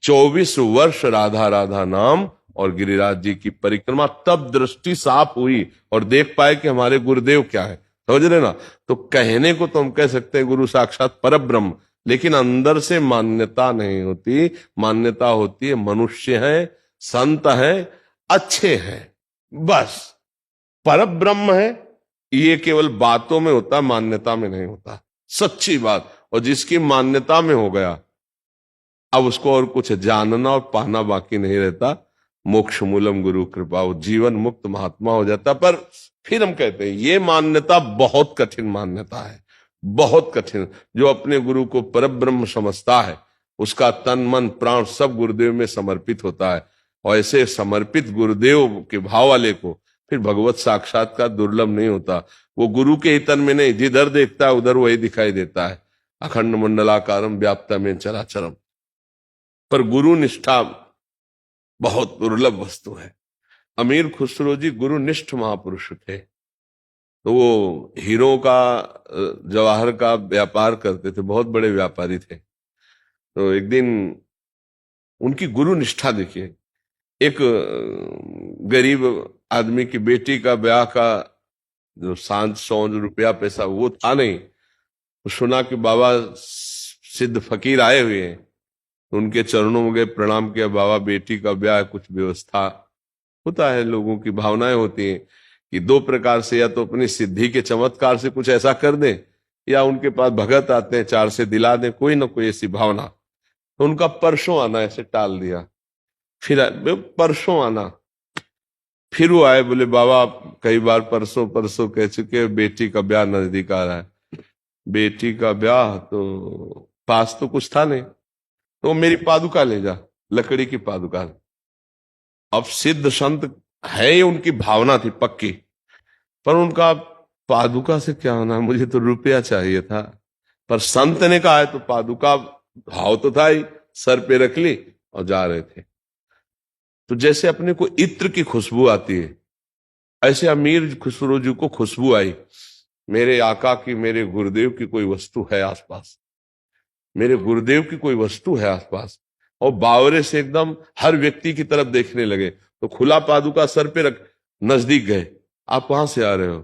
24 वर्ष राधा राधा नाम और गिरिराज जी की परिक्रमा, तब दृष्टि साफ हुई और देख पाए कि हमारे गुरुदेव क्या है। समझ रहे ना? तो कहने को तो हम कह सकते हैं गुरु साक्षात परब्रह्म, लेकिन अंदर से मान्यता नहीं होती। मान्यता होती है मनुष्य है, संत है, अच्छे हैं, बस। परब्रह्म है ये केवल बातों में होता, मान्यता में नहीं होता, सच्ची बात। और जिसकी मान्यता में हो गया, अब उसको और कुछ जानना और पाना बाकी नहीं रहता। मोक्ष मूलम गुरु कृपा, वो जीवन मुक्त महात्मा हो जाता। पर फिर हम कहते हैं ये मान्यता बहुत कठिन मान्यता है, बहुत कठिन। जो अपने गुरु को परब्रह्म समझता है उसका तन मन प्राण सब गुरुदेव में समर्पित होता है। और ऐसे समर्पित गुरुदेव के भाव वाले को फिर भगवत साक्षात्कार दुर्लभ नहीं होता। वो गुरु के ही तन में नहीं, जिधर देखता है उधर वही दिखाई देता है। अखंड मंडलाकारम व्याप्तमेन चराचरम। पर गुरु निष्ठा बहुत दुर्लभ वस्तु है। अमीर खुसरो जी गुरुनिष्ठ महापुरुष थे। तो वो हीरो का जवाहर का व्यापार करते थे, बहुत बड़े व्यापारी थे। तो एक दिन उनकी गुरु निष्ठा देखिए। एक गरीब आदमी की बेटी का ब्याह का जो सांझ सौंज रुपया पैसा वो था नहीं। तो सुना कि बाबा सिद्ध फकीर आए हुए हैं, तो उनके चरणों में गए, प्रणाम किया। बाबा बेटी का ब्याह, कुछ व्यवस्था होता है, लोगों की भावनाएं होती हैं कि दो प्रकार से, या तो अपनी सिद्धि के चमत्कार से कुछ ऐसा कर दें, या उनके पास भगत आते हैं चार से दिला दें, कोई ना कोई ऐसी भावना। तो उनका परसों आना ऐसे टाल दिया। फिर परसों आना, फिर वो आए, बोले बाबा कई बार परसों परसों कह चुके, बेटी का ब्याह नजदीक आ रहा है। बेटी का ब्याह तो पास तो कुछ था नहीं, तो मेरी पादुका ले जा, लकड़ी की पादुका। अब सिद्ध संत है, उनकी भावना थी पक्की, पर उनका पादुका से क्या होना, मुझे तो रुपया चाहिए था। पर संत ने कहा है तो पादुका भाव तो था ही, सर पे रख ली और जा रहे थे। तो जैसे अपने को इत्र की खुशबू आती है, ऐसे अमीर खुसरो जी को खुशबू आई, मेरे आका की, मेरे गुरुदेव की कोई वस्तु है आसपास, मेरे गुरुदेव की कोई वस्तु है आसपास। और बावरे से एकदम हर व्यक्ति की तरफ देखने लगे। तो खुला पादुका सर पे रख, नजदीक गए। आप कहां से आ रहे हो?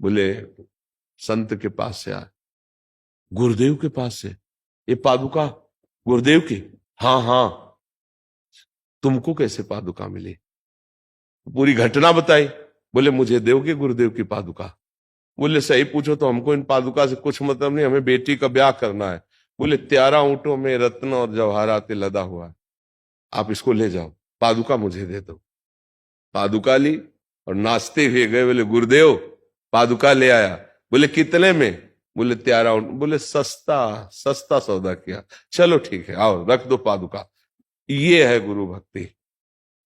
बोले संत के पास से आए। गुरुदेव के पास से? ये पादुका गुरुदेव की? हाँ हाँ। तुमको कैसे पादुका मिली? पूरी घटना बताई। बोले मुझे देवगे गुरुदेव की पादुका? बोले सही पूछो तो हमको इन पादुका से कुछ मतलब नहीं, हमें बेटी का ब्याह करना है। बोले 13 ऊंटों में रत्न और जवाहरात लदा हुआ है, आप इसको ले जाओ, पादुका मुझे दे दो। पादुका ली और नाचते हुए गए। बोले गुरुदेव पादुका ले आया। बोले कितने में? बोले 13 ऊंट। बोले सस्ता सस्ता सौदा किया, चलो ठीक है आओ रख दो पादुका। ये है गुरु भक्ति।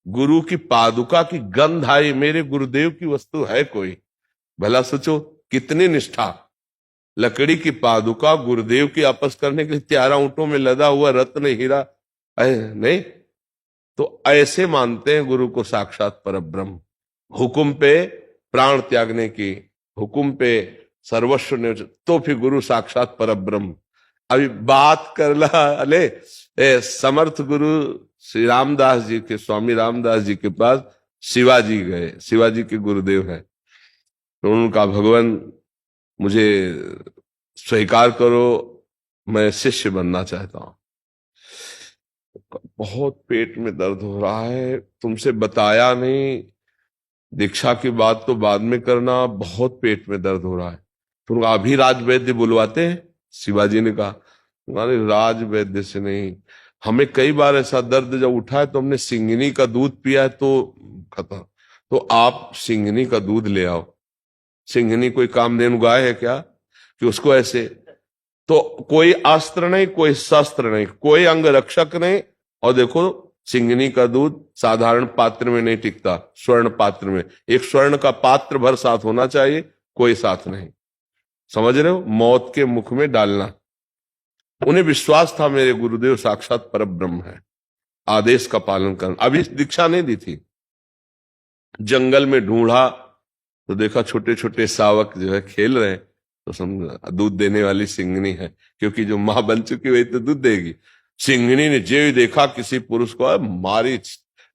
गुरु की पादुका की गंध आई, मेरे गुरुदेव की वस्तु है कोई। भला सोचो कितनी निष्ठा। लकड़ी की पादुका गुरुदेव की आपस करने के लिए 13 ऊंटों में लदा हुआ रत्न हीरा नहीं। तो ऐसे मानते हैं गुरु को साक्षात परब्रह्म। हुक्म पे प्राण त्यागने की, हुक्म पे सर्वस्व ने, तो फिर गुरु साक्षात परब्रह्म। अभी बात कर ला अले समर्थ गुरु श्री रामदास जी के, स्वामी रामदास जी के पास शिवाजी गए। शिवाजी के गुरुदेव हैं। तो उनका भगवान मुझे स्वीकार करो, मैं शिष्य बनना चाहता हूं। बहुत पेट में दर्द हो रहा है, तुमसे बताया नहीं, दीक्षा की बात तो बाद में करना, बहुत पेट में दर्द हो रहा है। तो अभी राज वैद्य बुलवाते हैं? शिवाजी ने कहा अरे राज वैद्य से नहीं, हमें कई बार ऐसा दर्द जब उठा है तो हमने सिंगनी का दूध पिया है तो खत्म। तो आप सिंगनी का दूध ले आओ। सिंगनी कोई कामधेनु गाय है क्या कि उसको ऐसे? तो कोई अस्त्र नहीं, कोई शस्त्र नहीं, कोई अंग रक्षक नहीं। और देखो सिंगनी का दूध साधारण पात्र में नहीं टिकता, स्वर्ण पात्र में। एक स्वर्ण का पात्र भर साथ होना चाहिए, कोई साथ नहीं। समझ रहे हो? मौत के मुख में डालना। उन्हें विश्वास था मेरे गुरुदेव साक्षात परब्रह्म है, आदेश का पालन करना। अभी दीक्षा नहीं दी थी। जंगल में ढूंढा तो देखा छोटे छोटे शावक जो है खेल रहे हैं, तो समझ दूध देने वाली सिंगनी है, क्योंकि जो मां बन चुकी वही तो दूध देगी। सिंहनी ने जे ही देखा किसी पुरुष को, मारी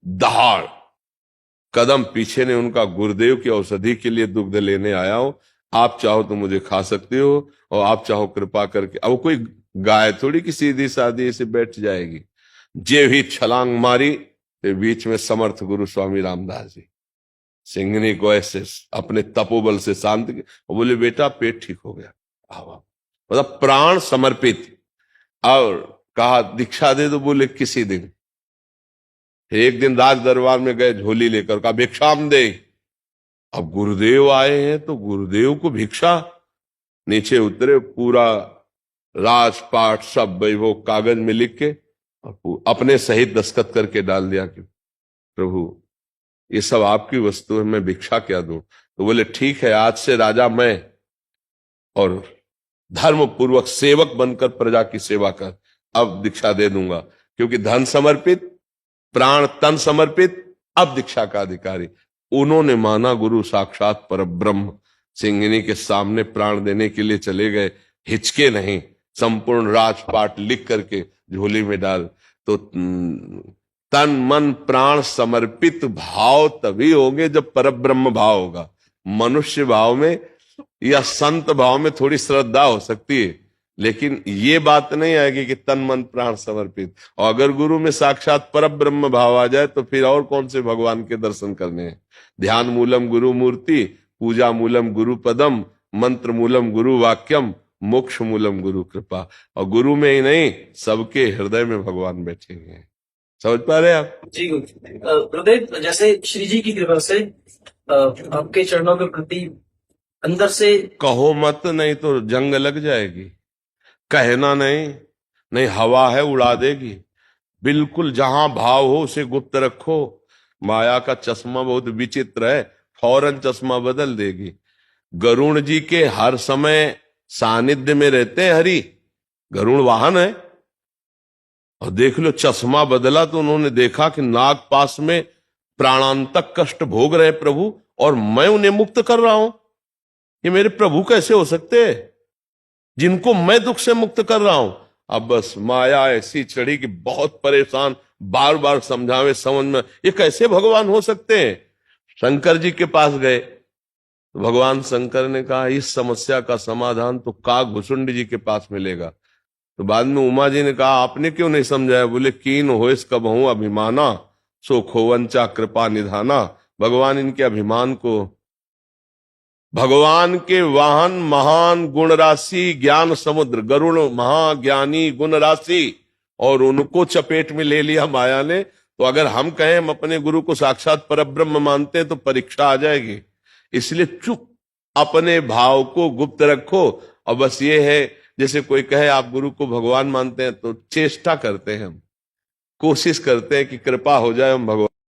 दहाड़, कदम पीछे ने उनका, गुरुदेव की औषधि के लिए दुग्ध लेने आया हूं, आप चाहो तो मुझे खा सकते हो और आप चाहो कृपा करके। अब कोई गाय थोड़ी कि सीधी सादी ऐसे बैठ जाएगी। जे ही छलांग मारी तो बीच में समर्थ गुरु स्वामी रामदास जी सिंहनी को ऐसे अपने तपोबल से शांत किया और बोले बेटा पेट ठीक हो गया। मतलब प्राण समर्पित। और कहा दीक्षा दे दो, बोले किसी दिन। एक दिन राज दरबार में गए, झोली लेकर, कहा भिक्षाम दे। अब गुरुदेव आए हैं तो गुरुदेव को भिक्षा। नीचे उतरे, पूरा राजपाट सब वैभव कागज में लिख के और अपने सहित दस्तखत करके डाल दिया कि प्रभु ये सब आपकी वस्तु है, मैं भिक्षा क्या दूं। तो बोले ठीक है, आज से राजा मैं, और धर्म पूर्वक सेवक बनकर प्रजा की सेवा कर, अब दीक्षा दे दूंगा। क्योंकि धन समर्पित, प्राण तन समर्पित, अब दीक्षा का अधिकारी। उन्होंने माना गुरु साक्षात परब्रह्म। सिंहनी के सामने प्राण देने के लिए चले गए, हिचके नहीं, संपूर्ण राजपाट लिख करके झोली में डाल। तो तन मन प्राण समर्पित भाव तभी होंगे जब परब्रह्म भाव होगा। मनुष्य भाव में या संत भाव में थोड़ी श्रद्धा हो सकती है, लेकिन ये बात नहीं आएगी कि तन मन प्राण समर्पित। और अगर गुरु में साक्षात परब्रह्म भाव आ जाए तो फिर और कौन से भगवान के दर्शन करने हैं। ध्यान मूलम गुरु मूर्ति, पूजा मूलम गुरु पदम, मंत्र मूलम गुरु वाक्यम, मोक्ष मूलम गुरु कृपा। और गुरु में ही नहीं, सबके हृदय में भगवान बैठे हुए हैं। समझ पा रहे हैं आप? जी गुरुदेव, जैसे श्री जी की कृपा से आपके चरणों के प्रति अंदर से कहो मत, नहीं तो जंग लग जाएगी। कहना नहीं, नहीं हवा है उड़ा देगी। बिल्कुल जहां भाव हो उसे गुप्त रखो। माया का चश्मा बहुत विचित्र है, फौरन चश्मा बदल देगी। गरुण जी के हर समय सानिध्य में रहते हैं हरि, गरुण वाहन है। और देख लो चश्मा बदला तो उन्होंने देखा कि नाग पास में प्राणांतक कष्ट भोग रहे प्रभु, और मैं उन्हें मुक्त कर रहा हूं। ये मेरे प्रभु कैसे हो सकते हैं जिनको मैं दुख से मुक्त कर रहा हूं। अब बस माया ऐसी चढ़ी कि बहुत परेशान, बार बार समझावे, समझ में ये कैसे भगवान हो सकते हैं। शंकर जी के पास गए तो भगवान शंकर ने कहा इस समस्या का समाधान तो काकभूषुंड जी के पास मिलेगा। तो बाद में उमा जी ने कहा आपने क्यों नहीं समझाया। बोले कीन होइस कबहू अभिमाना, सो खोवंचा कृपा निधाना। भगवान इनके अभिमान को, भगवान के वाहन महान गुण राशि ज्ञान समुद्र, गरुण महाज्ञानी गुण राशि, और उनको चपेट में ले लिया माया ने। तो अगर हम कहें हम अपने गुरु को साक्षात परब्रह्म मानते हैं तो परीक्षा आ जाएगी। इसलिए चुप, अपने भाव को गुप्त रखो। और बस ये है, जैसे कोई कहे आप गुरु को भगवान मानते हैं तो चेष्टा करते हैं, हम कोशिश करते हैं कि कृपा हो जाए हम भगवान